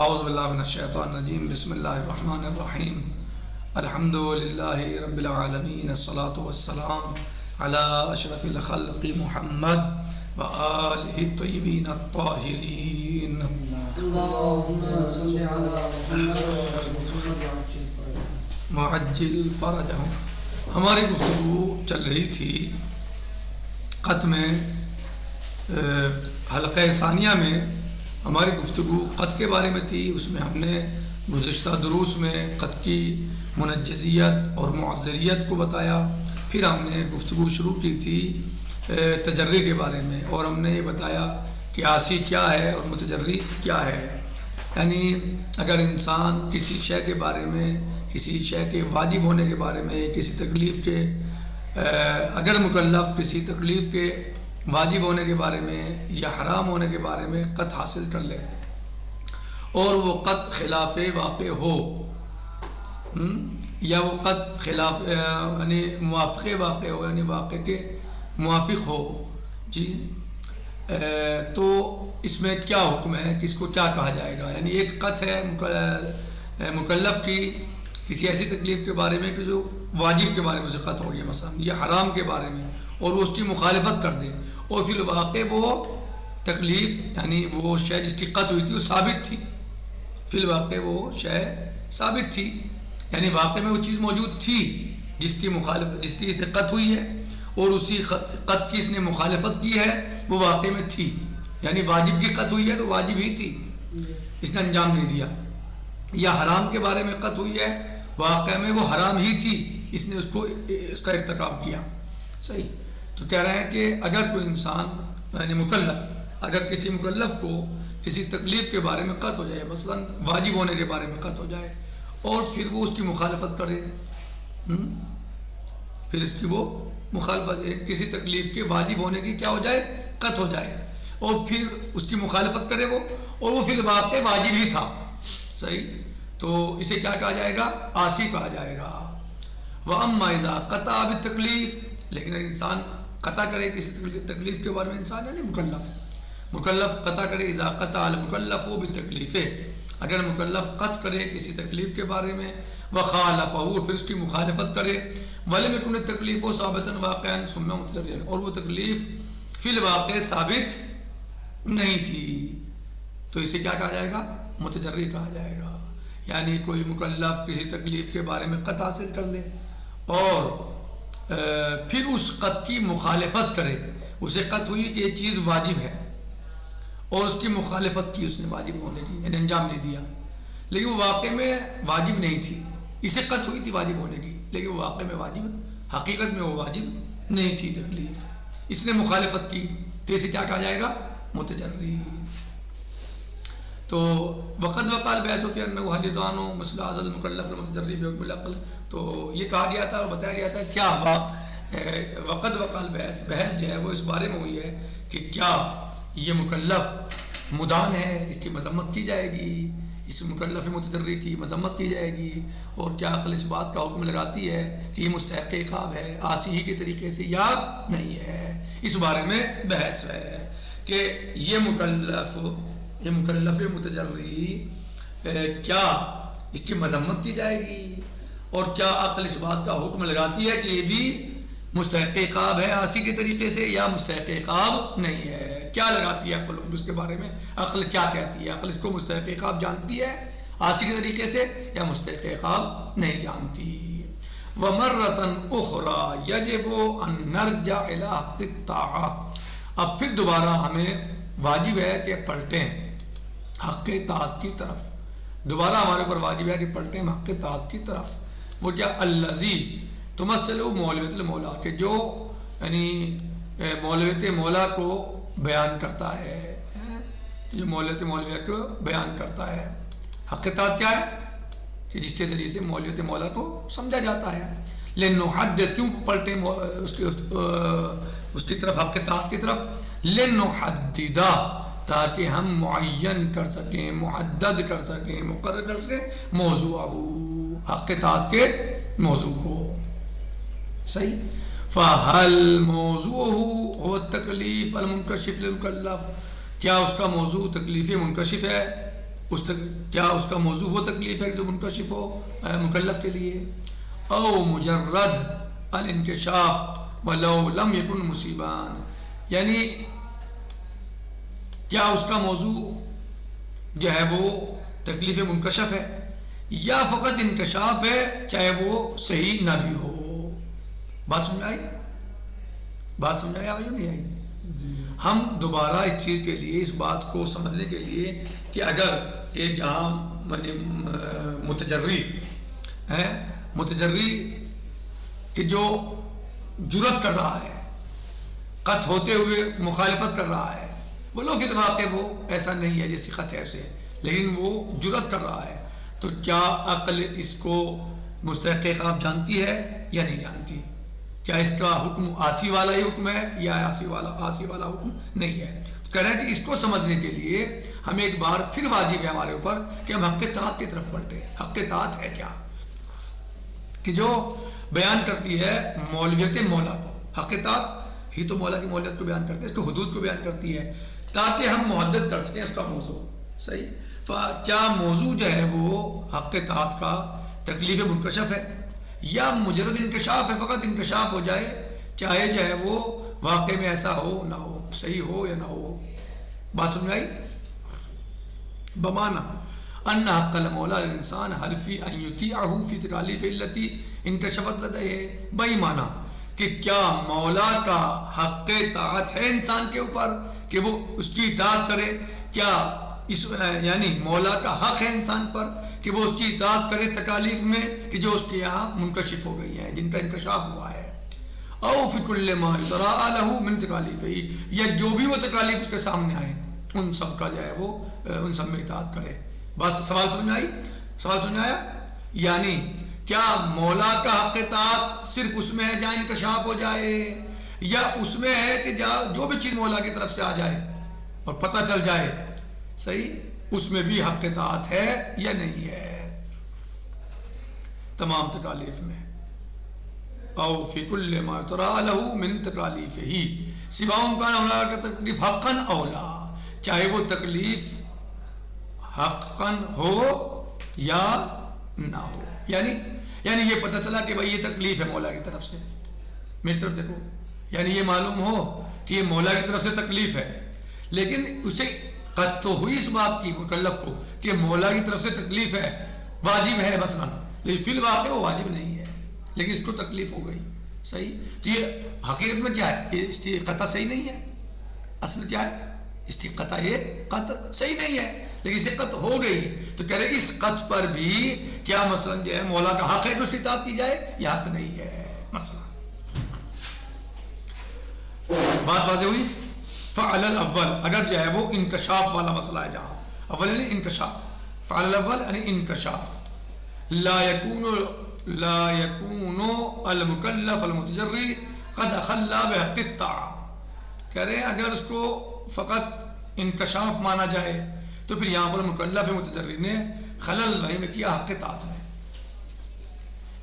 اعوذ باللہ من الشیطان الرجیم بسم اللہ الرحمن الرحیم الحمد للہ رب العالمین الصلاة والسلام علی اشرف الخلق محمد وآلہ الطیبین الطاہرین معجل فرجہم. ہماری گفتگو چل رہی تھی قط میں حلقہ ثانیہ میں ہماری گفتگو قط کے بارے میں تھی. اس میں ہم نے گزشتہ دروس میں قط کی منجزیت اور معذریت کو بتایا. پھر ہم نے گفتگو شروع کی تھی تجری کے بارے میں اور ہم نے یہ بتایا کہ عاصی کیا ہے اور متجری کیا ہے. یعنی اگر انسان کسی شے کے بارے میں، کسی شے کے واجب ہونے کے بارے میں، کسی تکلیف کے اگر مکلف کسی تکلیف کے واجب ہونے کے بارے میں یا حرام ہونے کے بارے میں قط حاصل کر لے اور وہ قط خلاف واقع ہو یا وہ قط خلاف یعنی موافق واقع ہو، یعنی واقع کے موافق ہو جی، تو اس میں کیا حکم ہے، کس کو کیا کہا جائے گا. یعنی ایک قط ہے مکلف کی کسی ایسی تکلیف کے بارے میں کہ جو واجب کے بارے میں سے قط ہو گیا مثلا، یا حرام کے بارے میں، اور وہ اس کی مخالفت کر دے اور فی الواقع وہ تکلیف یعنی وہ شے جس کی قط ہوئی تھی وہ ثابت تھی. فی الواقع وہ شے ثابت تھی، یعنی واقع میں وہ چیز موجود تھی جس کی سے قط ہوئی ہے، اور اسی قط کی اس نے مخالفت کی ہے وہ واقع میں تھی. یعنی واجب کی قط ہوئی ہے تو واجب ہی تھی، اس نے انجام نہیں دیا. یا حرام کے بارے میں قط ہوئی ہے، واقع میں وہ حرام ہی تھی، اس نے اس کا ارتکاب کیا. صحیح. تو کہہ رہے ہیں کہ اگر کوئی انسان یعنی مکلف اگر کسی مکلف کو کسی تکلیف کے بارے میں قط ہو جائے، مثلا واجب ہونے کے بارے میں قط ہو جائے، اور پھر وہ اس کی مخالفت کرے، پھر اس کی وہ مخالفت کسی تکلیف کے واجب ہونے کی کیا ہو جائے، قط ہو جائے، اور پھر اس کی مخالفت کرے وہ، اور وہ پھر واقع واجب ہی تھا. صحیح. تو اسے کیا کہا جائے گا، عاصی کہا جائے گا. وَأَمَّا إِذَا قَطَعَ بِالتَّكْلِيفِ، لیکن انسان قطع کرے کسی تکلیف کے بارے میں، انسان یعنی مکلف قطع کرے. اذا قطع المکلف بالتکلیف، اگر مکلف قطع کرے کسی تکلیف کے بارے میں، وخالفہ پھر اس کی مخالفت کرے، ولم یکن التکلیف ثابتا واقعا ثم متجریا، اور وہ تکلیف فی الواقع ثابت نہیں تھی، تو اسے کیا کہا جائے گا، متجری کہا جائے گا. یعنی کوئی مکلف کسی تکلیف کے بارے میں قط حاصل کر لے اور پھر اس قط کی مخالفت کرے. اسے قط ہوئی کہ یہ چیز واجب ہے اور اس کی مخالفت کی اس نے واجب ہونے کی، یعنی انجام نہیں دیا، لیکن وہ واقع میں واجب نہیں تھی. اسے قط ہوئی تھی واجب ہونے کی، لیکن وہ واقع میں واجب، حقیقت میں وہ واجب نہیں تھی تکلیف، اس نے مخالفت کی، تو اسے کیا کہا جائے گا، متجری. تو وقد وقال بحث فی انه حدیثان مثل هذا المکلف المتجری بحکم العقل، تو یہ کہا گیا تھا اور بتایا گیا تھا کیا وقد وقال بحث جو ہے وہ اس بارے میں ہوئی ہے کہ کیا یہ مکلف مدان ہے، اس کی مذمت کی جائے گی، اس مکلف متجری کی مذمت کی جائے گی، اور کیا عقل اس بات کا حکم لگاتی ہے کہ یہ مستحق عقاب ہے عاصی ہی کے طریقے سے یا نہیں ہے. اس بارے میں بحث ہے کہ یہ مکلف متجری کیا اس کی مذمت کی جائے گی، اور کیا عقل اس بات کا حکم لگاتی ہے کہ یہ بھی مستحق عقاب ہے عاصی کے طریقے سے یا مستحق عقاب نہیں ہے. کیا لگاتی ہے عقل اس کے بارے میں، عقل کیا کہتی ہے، عقل اس کو مستحق عقاب جانتی ہے عاصی کے طریقے سے یا مستحق عقاب نہیں جانتی. وَمَرَّةً أُخْرَى يَجِبُ أَن نَرْجَعَ إِلَىٰ حَقِّ الطَّاعَةِ، اب پھر دوبارہ ہمیں واجب ہے کہ پلٹیں حق اطاعت کی طرف. دوبارہ ہمارے اوپر واجب ہے کہ پلٹیں حق اطاعت کی طرف. وہ کیا، الذی تمثل مولویت المولا، کہ جو یعنی مولویت مولا کو بیان کرتا ہے، جو مولویت مولا کو بیان کرتا ہے. حق اطاعت کیا ہے کہ جس کے ذریعے سے مولویت مولا کو سمجھا جاتا ہے. لنحدد، کیوں پلٹیں اس کی طرف، حق اطاعت کی طرف، لنحدد تاکہ ہم معین کر سکیں، محدد کر سکیں، مقرر کر سکیں موضوع حق اطاعت کے موضوع کو. صحیح. فَهَلْ مَوْضُوعُهُ هُوَ التَّكْلِيفُ الْمُنْكَشِفُ لِلْمُكَلَّفِ، کیا اس کا موضوع تکلیف منکشف ہے کیا اس کا موضوع وہ تکلیف ہے جو منکشف ہو مکلف کے لیے، او مجرد الانکشاف ولو لم یکن مصیبان، یعنی کیا اس کا موضوع جو ہے وہ تکلیف منکشف ہے یا فقط انکشاف ہے چاہے وہ صحیح نہ بھی ہو. بات سمجھ آئی؟ بات سمجھ آئی یا نہیں آئی؟ ہم دوبارہ اس چیز کے لیے، اس بات کو سمجھنے کے لیے کہ اگر کہ جہاں متجری ہے، متجری کہ جو جرات کر رہا ہے، قط ہوتے ہوئے مخالفت کر رہا ہے، بولو کہ واقع وہ ایسا نہیں ہے جیسی خط ہے اسے، لیکن وہ جرات کر رہا ہے، تو کیا عقل اس کو مستحق عقاب جانتی ہے یا نہیں جانتی؟ کیا اس کا حکم عاصی والا ہی حکم ہے یا عاصی والا حکم نہیں ہے؟ کہہ رہے ہیں کہ اس کو سمجھنے کے لیے ہمیں ایک بار پھر واجب ہے ہمارے اوپر کہ ہم حق اطاعت کی طرف بڑھتے ہیں. حق اطاعت ہے کیا کہ جو بیان کرتی ہے مولویت مولا کو. حق اطاعت ہی تو مولا کی مولویت کو بیان کرتی ہے، اس کو حدود کو بیان کرتی ہے تاکہ ہم محدد کر سکیں اس کا موضوع. صحیح. کیا موضوع جو ہے وہ حق اطاعت کا تکلیف منکشف ہے یا مجرد انکشاف ہے، فقط انکشاف ہو جائے چاہے جو ہے وہ واقع میں ایسا ہو نہ ہو، صحیح ہو یا نہ ہو. بات سمجھ آئی؟ بمانا ان حق المولا للانسان هل في ان يطيعه في تکالیف التي انکشفت لديه، بئی مانا کہ کیا مولا کا حق اطاعت ہے انسان کے اوپر کہ وہ اس کی اطاعت کرے؟ کیا اس یعنی مولا کا حق ہے انسان پر کہ وہ اس کی اطاعت کرے تکالیف میں کہ جو اس کے یہاں منکشف ہو گئی ہیں، جن کا انکشاف ہوا ہے؟ او فی کل ما یطرا له من تکالیفہ، یا جو بھی وہ تکالیف اس کے سامنے آئے ان سب کا جو ہے وہ ان سب میں اطاعت کرے. بس سوال سمجھ آئی؟ سوال سمجھ آیا؟ یعنی کیا مولا کا حق اطاعت صرف اس میں ہے جہاں انکشاف ہو جائے، یا اس میں ہے کہ جو بھی چیز مولا کی طرف سے آ جائے اور پتہ چل جائے، صحیح، اس میں بھی حق اطاعت ہے یا نہیں ہے؟ تمام تکالیف میں. او فی کل ما یطرا له من تکالیفہ سوا ان کا مولا کا تکلیف حقا اولا، چاہے وہ تکلیف حقا ہو یا نہ ہو. یعنی یہ پتہ چلا کہ بھائی یہ تکلیف ہے مولا کی طرف سے، میری طرف دیکھو، یعنی یہ معلوم ہو کہ یہ مولا کی طرف سے تکلیف ہے، لیکن اسے قط تو ہوئی اس بات کی مکلف کو کہ مولا کی طرف سے تکلیف ہے، واجب ہے مثلا، لیکن فی الواقع وہ واجب نہیں ہے، لیکن اس کو تکلیف ہو گئی. صحیح. تو یہ حقیقت میں کیا ہے؟ اس کی قطع صحیح نہیں ہے. اصل کیا ہے؟ اس کی قطع صحیح نہیں ہے، لیکن اسے قط ہو گئی. تو کہہ رہے اس قط پر بھی کیا مثلا جو ہے مولا کا حق ہے کہ اس کی اطاعت کی جائے یا حق نہیں ہے مثلا. بات واضح ہوئی؟ فعل الاول اگر جو ہے وہ انکشاف والا مسئلہ ہے، جہاں اول یعنی انکشاف، فعل الاول یعنی انکشاف. لا يكون المکلف المتجری قد اخلا بحق الطاعة، کہہ رہے ہیں اگر اس کو فقط انکشاف مانا جائے تو پھر یہاں پر مکلف متجری نے خلل وہی میں کیا حق اطاعت میں.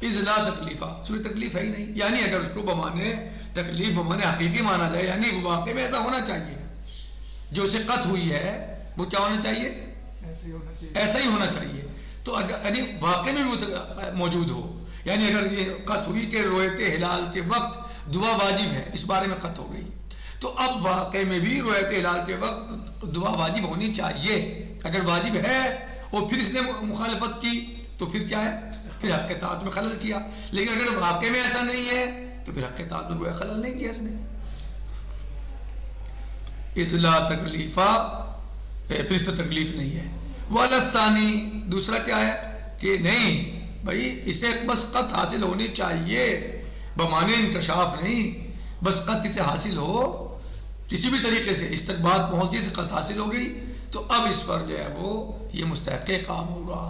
اذ لا تکلیفہ، چونکہ تکلیف ہے ہی نہیں، یعنی اگر اس کو بمانے تکلیف بمانے حقیقی مانا جائے، یعنی وہ واقع میں ایسا ہونا چاہیے، جو اسے قط ہوئی ہے وہ کیا ہونا چاہیے؟ ایسا ہی ہونا چاہیے. تو یعنی واقع میں بھی موجود ہو، یعنی اگر یہ قط ہوئی کہ رویت ہلال کے وقت دعا واجب ہے، اس بارے میں قط ہو گئی، تو اب واقع میں بھی رویت ہلال کے وقت دعا واجب ہونی چاہیے. اگر واجب ہے اور پھر اس نے مخالفت کی تو پھر کیا ہے؟ پھر حق اطاعت میں خلل کیا. لیکن اگر واقع میں ایسا نہیں ہے تو پھر حق اطاعت میں کوئی خلل نہیں کیا اس نے. اصلاح تکلیفہ، پھر اس پہ تکلیف نہیں ہے. والثانی، دوسرا کیا ہے کہ نہیں بھائی اسے بس قط حاصل ہونی چاہیے، بمانے انکشاف نہیں، بس قط اسے حاصل ہو کسی بھی طریقے سے، اس تک بات پہنچ گئی، سے قط حاصل ہو گئی، تو اب اس پر جو ہے وہ یہ مستحق کام ہوگا.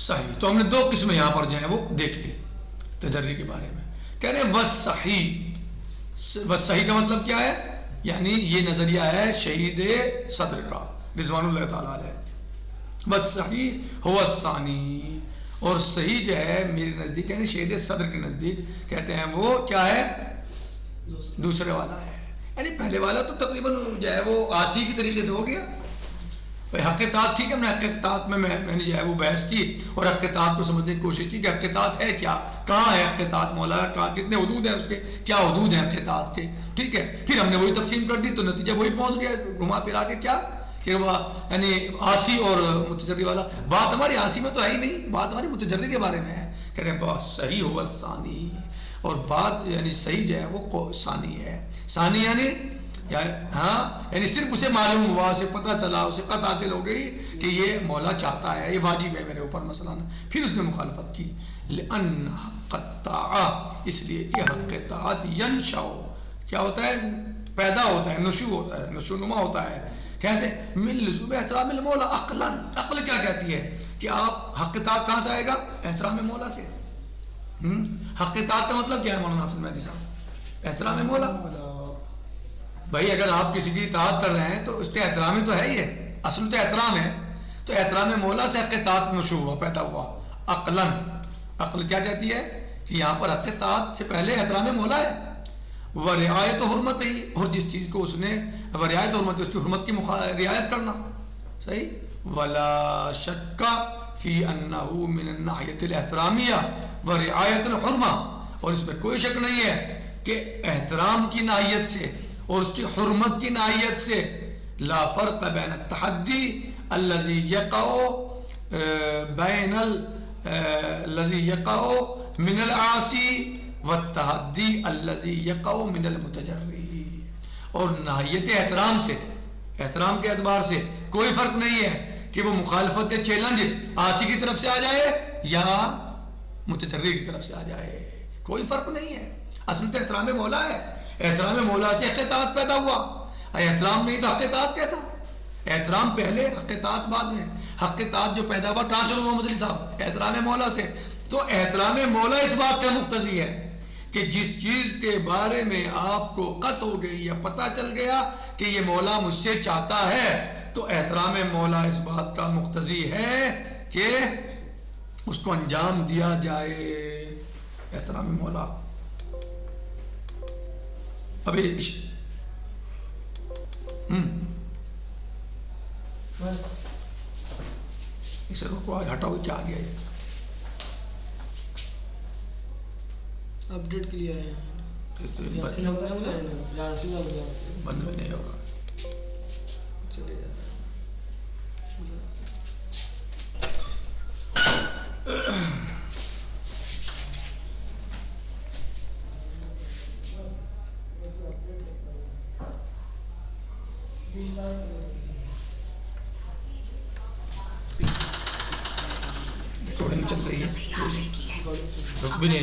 صحیح. تو ہم نے دو قسمیں یہاں پر جو ہے وہ دیکھ لی تجری کے بارے میں. کہہ رہے ہیں وصحیح کا مطلب کیا ہے؟ یعنی یہ نظریہ ہے شہید صدر کا رضوان اللہ تعالیٰ علیہ. وصحیح هو الثانی، اور صحیح جو ہے میرے نزدیک یعنی شہید صدر کے نزدیک کہتے ہیں وہ کیا ہے؟ دوسرے والا ہے. یعنی پہلے والا تو تقریباً جو ہے وہ آسی کی طریقے سے ہو گیا. حق اطاعت ٹھیک ہے، ہم نے حق اطاعت میں نے جو ہے وہ بحث کی اور حق اطاعت کو سمجھنے کی کوشش کی کہ حق اطاعت ہے کیا، کہاں ہے حق اطاعت مولا، کہاں کتنے حدود ہیں اس کے، کیا حدود ہیں حق اطاعت کے. ٹھیک ہے، پھر ہم نے وہی تقسیم کر دی تو نتیجہ وہی پہنچ گیا گھما پھرا کے کیا کہ وہ یعنی آسی اور متجری والا. بات ہماری آسی میں تو ہے ہی نہیں، بات ہماری متجری کے بارے میں ہے. کہہ رہے ہیں بات صحیح ہوا ثانی، اور بات یعنی صحیح جو ہے وہ ثانی ہے. ثانی یعنی ہاں یعنی صرف اسے معلوم ہوا، اسے پتہ چلا، اسے قطع حاصل ہو گئی کہ یہ مولا چاہتا ہے، یہ واجب ہے میرے اوپر مثلا، پھر اس نے مخالفت کی. لأن حق الطاعة، اس لیے کہ حق اطاعت ینشأ کیا ہوتا ہے، پیدا ہوتا ہے، نشو ہوتا ہے، نشو نما ہوتا ہے. کیسے؟ من لزوم احترام المولا عقلا. عقل کیا کہتی ہے کہ آپ حق اطاعت کہاں سے آئے گا؟ احترام مولا سے. حق اطاعت کا مطلب کیا ہے مولانا حسن مہدی صاحب؟ احترام مولا. بھائی اگر آپ کسی کی اطاعت کر رہے ہیں تو اس کے احترام تو ہے ہی ہے، اصل تو احترام ہے. تو احترام مولا سے حق اطاعت نشو ہوا، پیدا ہوا. عقلاً، عقل کیا کہتی ہے کہ یہاں پر حق اطاعت سے پہلے احترام مولا ہے. وہ رعایت و حرمت ہی، اور جس چیز کو اس نے رعایت و حرمت، اس کی حرمت کی رعایت کرنا. صحیح. ولا شک فی انہ من الناحیۃ الاحترامیہ و رعایت الحرمہ، اور اس میں کوئی شک نہیں ہے کہ احترام کی ناحیت سے اور اس کی حرمت کی ناحیت سے لا فرق بین التحدی الذی یقع بین الذی یقع من العاصی والتحدی الذی یقع من المتجری. اور ناحیت احترام سے، احترام کے اعتبار سے کوئی فرق نہیں ہے کہ وہ مخالفت یا چیلنج عاصی کی طرف سے آ جائے یا متجری کی طرف سے آ جائے، کوئی فرق نہیں ہے. اصل تو احترام مولا ہے، احترام مولا سے حق اطاعت پیدا ہوا. احترام نہیں تو حق اطاعت کیسا؟ احترام پہلے، حق اطاعت بعد میں. حق اطاعت جو پیدا ہوا کہاں سے؟ محمد علی صاحب احترام مولا سے. تو احترام مولا اس بات کا مقتضی ہے کہ جس چیز کے بارے میں آپ کو قطع ہو گئی یا پتہ چل گیا کہ یہ مولا مجھ سے چاہتا ہے، تو احترام مولا اس بات کا مقتضی ہے کہ اس کو انجام دیا جائے. احترام مولا. ابھی اسے روکو، آج ہٹاؤ، کیا آ گیا یہ اپڈیٹ کے لیے آئے ہیں، بند میں نہیں ہوگا. چلے جاتا ہے. ریکارڈنگ چل رہی ہے، رک بھی نہیں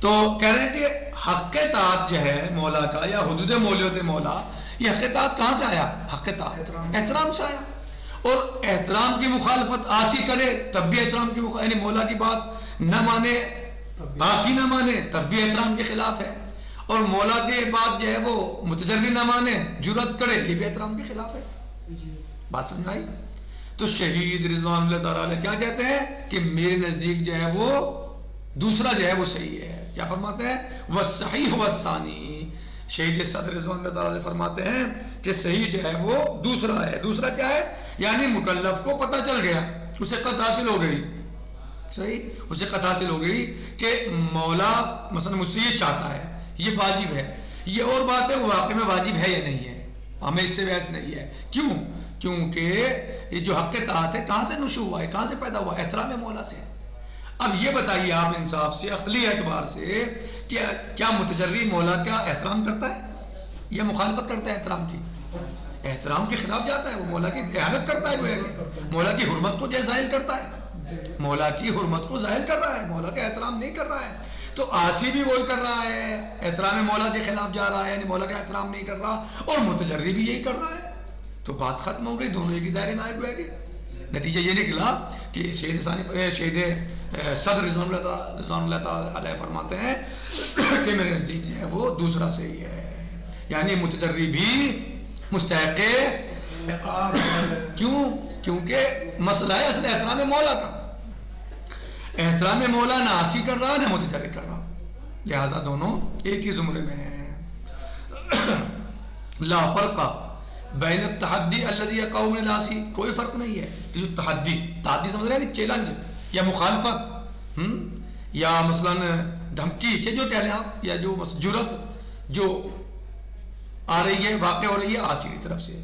تو کہہ رہے ہیں کہ حق اطاعت جو ہے مولا کا یا حدود مولیت مولا، یہ حق اطاعت کہاں سے آیا؟ حق اطاعت احترام سے آیا. اور احترام کی مخالفت عاصی کرے تب بھی احترام کی مخالفت، یعنی مولا کی بات نہ مانے، عاصی نہ مانے تب بھی احترام کے خلاف ہے. اور مولا کے بات جو ہے وہ متجری نہ مانے، جرأت کرے، یہ بھی احترام کے خلاف ہے. بات سمجھ آئی؟ تو شہید رضوان اللہ تعالیٰ علیہ کیا کہتے ہیں کہ میرے نزدیک جو ہے وہ دوسرا جو ہے وہ صحیح ہے. کیا فرماتے ہیں؟ وَالصَّحِيحُ وَالثَّانِي. شہید صدر رضوان اللہ تعالیٰ علیہ فرماتے ہیں کہ صحیح جو ہے وہ دوسرا ہے. دوسرا کیا ہے؟ یعنی مکلف کو پتہ چل گیا، اسے قطع حاصل ہو گئی. صحیح، اسے قطع حاصل ہو گئی کہ مولا مثلا مجھ سے یہ چاہتا ہے، یہ واجب ہے. یہ اور بات ہے وہ واقع میں واجب ہے یا نہیں ہے، ہمیں اس سے بحث نہیں ہے. کیوں؟ کیونکہ یہ جو حق اطاعت ہے کہاں سے نشو ہوا ہے، کہاں سے پیدا ہوا؟ احترام مولا سے. اب یہ بتائیے آپ انصاف سے، عقلی اعتبار سے، کہ کیا متجری مولا کا احترام کرتا ہے یا مخالفت کرتا ہے احترام کی؟ احترام کے خلاف جاتا ہے، وہ مولا کی اعادت کرتا ہے، وہ مولا کی حرمت کو ظاہر کرتا ہے، مولا کی حرمت کو ظاہر کر رہا ہے، مولا کا احترام نہیں کر رہا ہے. تو عاصی بھی وہی کر رہا ہے، احترام مولا کے خلاف جا رہا ہے، یعنی مولا کا احترام نہیں کر رہا، اور متجری بھی یہی کر رہا ہے. تو بات ختم ہو گئی، دونوں ایک ہی دائرے میں آئے ہوئے گی. نتیجہ یہ نکلا کہ شہید صدر رضوان اللہ تعالیٰ علیہ فرماتے ہیں کہ میرے نزدیک جو ہے وہ دوسرا صحیح ہے. یعنی متجری بھی مستحق کیوں؟ کیونکہ مسئلہ ہے اصل احترام مولا کا. احترام مولا نہ عاصی کر رہا نہ متجری کر رہا، لہذا دونوں ایک ہی زمرے میں ہیں. لا فرق بین التحدی الذی یقع من العاصی، کوئی فرق نہیں ہے کہ جو تحدی سمجھ رہے ہیں چیلنج یا مخالفت یا مثلا دھمکی کہ جو کہہ لیں آپ، یا جو جرت جو آ رہی ہے واقع ہو رہی ہے عاصی کی طرف سے،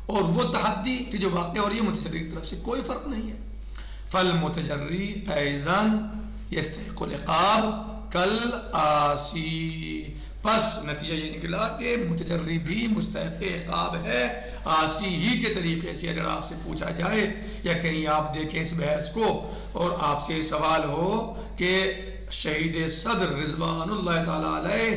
اور وہ تحدی کہ جو واقع ہو رہی ہے متجری کی طرف سے، کوئی فرق نہیں ہے. فالمتجری ایضاً یستحق العقاب کالعاصی، پس نتیجہ یہ نکلا کہ متجری بھی مستحق عقاب ہے عاصی ہی کے طریقے سے. اگر آپ سے پوچھا جائے یا کہیں آپ دیکھیں اس بحث کو اور آپ سے سوال ہو کہ شہید صدر رضوان اللہ تعالیٰ علیہ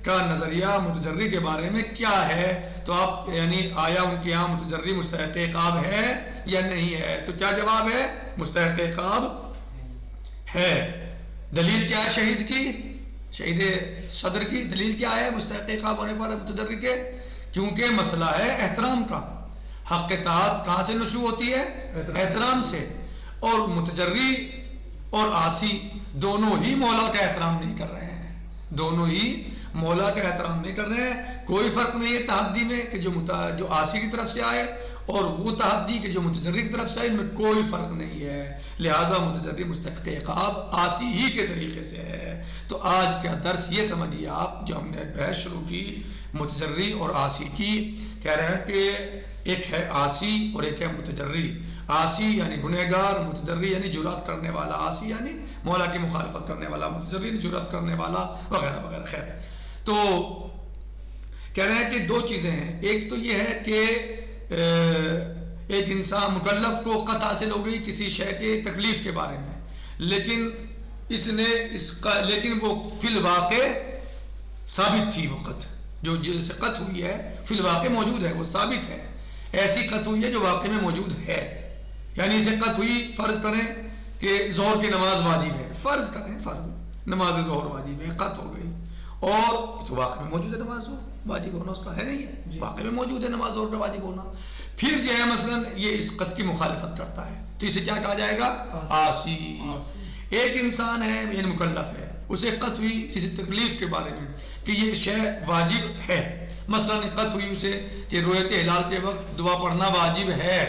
کا نظریہ متجری کے بارے میں کیا ہے، تو آپ یعنی آیا ان کے یہاں متجری مستحق عقاب ہے یا نہیں ہے؟ تو کیا جواب ہے؟ مستحق عقاب ہے. دلیل کیا ہے شہید کی، شہید صدر کی دلیل کیا ہے مستحق عقاب ہونے پر متجری کے؟ کیونکہ مسئلہ ہے احترام کا. حق اطاعت کہاں سے نشوء ہوتی ہے؟ احترام سے. اور متجری اور عاصی دونوں ہی مولا کا احترام نہیں کر رہے ہیں، دونوں ہی مولا کا احترام نہیں کر رہے ہیں. کوئی فرق نہیں ہے تحدی میں کہ جو عاصی کی طرف سے آئے اور وہ تحدی کہ جو متجری کی طرف سے آئے، ان میں کوئی فرق نہیں ہے. لہذا متجری مستحق عقاب عاصی ہی کے طریقے سے ہے. تو آج کا درس یہ سمجھیے آپ، جو ہم نے بحث شروع کی متجری اور عاصی کی، کہہ رہے ہیں کہ ایک ہے عاصی اور ایک ہے متجری. عاصی یعنی گنہگار، متجری یعنی جرات کرنے والا. عاصی یعنی مولا کی مخالفت کرنے والا، متجری یعنی جرات کرنے والا وغیرہ وغیرہ. خیر، تو کہہ رہے ہیں کہ دو چیزیں ہیں. ایک تو یہ ہے کہ ایک انسان مکلف کو قط حاصل ہو گئی کسی شے کے تکلیف کے بارے میں، لیکن لیکن وہ فی الواقع ثابت تھی. وہ قط جو جیسے قط ہوئی ہے فی الواقع موجود ہے، وہ ثابت ہے. ایسی قط ہوئی ہے جو واقع میں موجود ہے. یعنی اسے قط ہوئی، فرض کریں کہ ظہر کی نماز واجب ہے، فرض کریں نماز ظہر واجب ہے، قط ہو گئی، اور تو واقع میں موجود ہے نماز ظہر واجب ہونا اس کا ہے نہیں ہے، واقع میں موجود ہے نماز ظہر کا واجب ہونا. پھر جو ہے مثلا یہ اس قط کی مخالفت کرتا ہے تو اسے کیا کہا جائے گا؟ عاصی. ایک انسان ہے یعنی مکلف ہے، اسے قط ہوئی کسی تکلیف کے بارے میں کہ یہ شے واجب ہے، مثلا قط ہوئی اسے کہ رویت ہلال کے وقت دعا پڑھنا واجب ہے،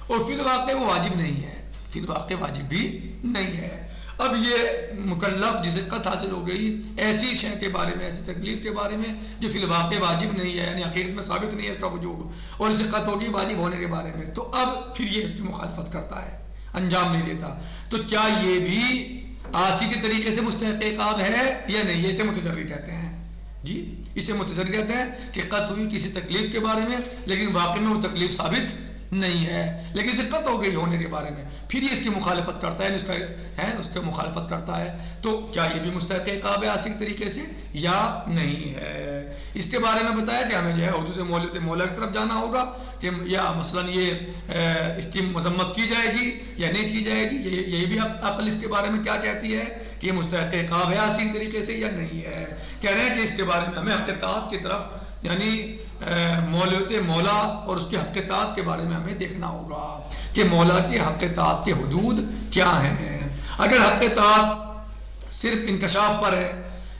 اور فی الواقع وہ واجب نہیں ہے، فی الواقع واجب بھی نہیں ہے. اب یہ مکلف جسے قط حاصل ہو گئی ایسی شے کے بارے میں، ایسی تکلیف کے بارے میں جو فی الواقع واجب نہیں ہے، یعنی حقیقت میں ثابت نہیں ہے اس کا وجوب، اور اسے قط ہوگی واجب ہونے کے بارے میں، تو اب پھر یہ اس کی مخالفت کرتا ہے، انجام نہیں دیتا. تو کیا یہ بھی عاصی کے طریقے سے مستحق عقاب ہے یا نہیں؟ یہ اسے متجری کہتے ہیں. جی اسے متجری کہتے ہیں کہ قط ہوئی کسی تکلیف کے بارے میں لیکن واقع میں وہ تکلیف ثابت نہیں ہے، لیکن اسے قط ہو گئی ہونے کے بارے میں، پھر یہ اس کی مخالفت کرتا ہے، اس کا مخالفت کرتا ہے. تو کیا یہ بھی مستحق عقاب ہے عاصی کے طریقے سے یا نہیں ہے؟ اس کے بارے میں بتایا کہ ہمیں جو ہے حدود مولا کی طرف جانا ہوگا کہ یا مثلا یہ اس کی مذمت کی جائے گی یا نہیں کی جائے گی. یہی بھی عقل اس کے بارے میں کیا کہتی ہے کہ یہ مستحق عقاب ہے عاصی کے طریقے سے یا نہیں ہے. کہہ رہے ہیں کہ اس کے بارے میں ہمیں حق اطاعت کی طرف یعنی مولویت مولا اور اس کے حق اطاعت کے بارے میں ہمیں دیکھنا ہوگا کہ مولا کے حق اطاعت کے حدود کیا ہیں. اگر حق اطاعت صرف انکشاف پر ہے،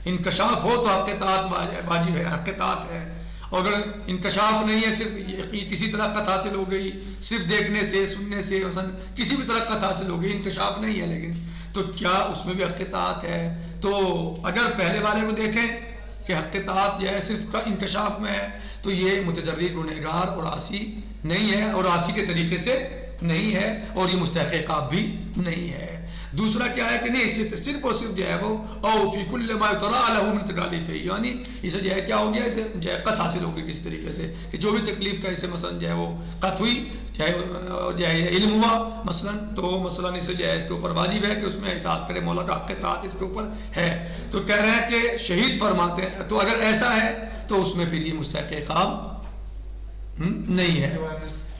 انکشاف ہو تو حق اطاعت واجب ہے، حق اطاعت ہے. اور اگر انکشاف نہیں ہے، صرف کسی طرح قط حاصل ہو گئی، صرف دیکھنے سے سننے سے مثلا کسی بھی طرح قط حاصل ہو گئی، انکشاف نہیں ہے لیکن، تو کیا اس میں بھی حق اطاعت ہے؟ تو اگر پہلے والے کو دیکھیں کہ حق اطاعت جو ہے صرف انکشاف میں ہے تو یہ متجری گنہگار اور عاصی نہیں ہے، اور عاصی کے طریقے سے نہیں ہے، اور یہ مستحق عقاب بھی نہیں ہے. دوسرا کیا ہے کہ نہیں، اسے صرف اور صرف جو ہے وہ او فی کل ما یطرا علیہ من تکالیف، یعنی اسے جو ہے کیا ہو گیا، اسے جو ہے قط حاصل ہو گئی کسی طریقے سے کہ جو بھی تکلیف کا اسے مثلا جو ہے وہ قط ہوئی، چاہے جو ہے علم ہوا مثلا، تو مثلا اسے جو ہے اس کے اوپر واجب ہے کہ اس میں اطاعت کرے، مولا کا حق اطاعت اس کے اوپر ہے. تو کہہ رہے ہیں کہ شہید فرماتے ہیں تو اگر ایسا ہے تو اس میں پھر یہ مستحق عقاب نہیں ہے،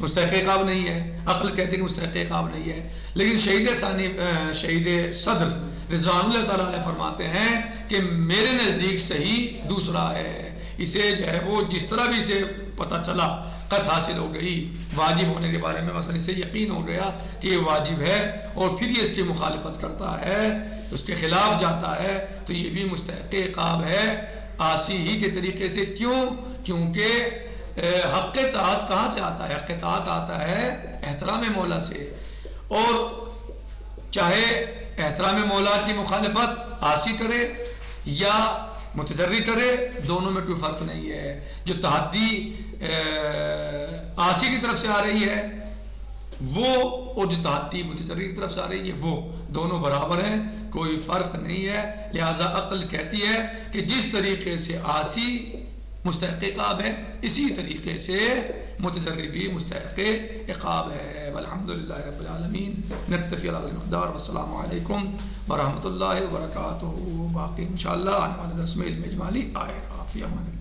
مستحق عقاب نہیں ہے. عقل کہتے ہیں مستحق عقاب نہیں ہے. لیکن شہید صدر رضوان اللہ تعالیٰ علیہ فرماتے ہیں کہ میرے نزدیک صحیح دوسرا ہے. اسے جو ہے وہ جس طرح بھی اسے پتہ چلا قط حاصل ہو گئی، واجب ہونے کے بارے میں مثلا اسے یقین ہو گیا کہ یہ واجب ہے، اور پھر یہ اس کی مخالفت کرتا ہے، اس کے خلاف جاتا ہے، تو یہ بھی مستحق عقاب ہے عاصی ہی کے طریقے سے۔ کیوں؟ کیونکہ حق اطاعت کہاں سے آتا ہے؟ حق اطاعت آتا ہے احترام مولا سے، اور چاہے احترام مولا کی مخالفت عاصی کرے یا متجری کرے، دونوں میں کوئی فرق نہیں ہے۔ جو تحدی عاصی کی طرف سے آ رہی ہے وہ، اور جو تحدی متجری کی طرف سے آ رہی ہے وہ، دونوں برابر ہیں، کوئی فرق نہیں ہے۔ لہذا عقل کہتی ہے کہ جس طریقے سے عاصی مستحق عقاب ہے، اسی طریقے سے متجری بھی مستحق عقاب ہے۔ والحمدللہ رب العالمین، نکتفی علی المقدار، والسلام علیکم ورحمۃ اللہ وبرکاتہ۔ باقی انشاءاللہ آنے والے درس میں علم اجمالی آئے گا۔ فی امان اللہ۔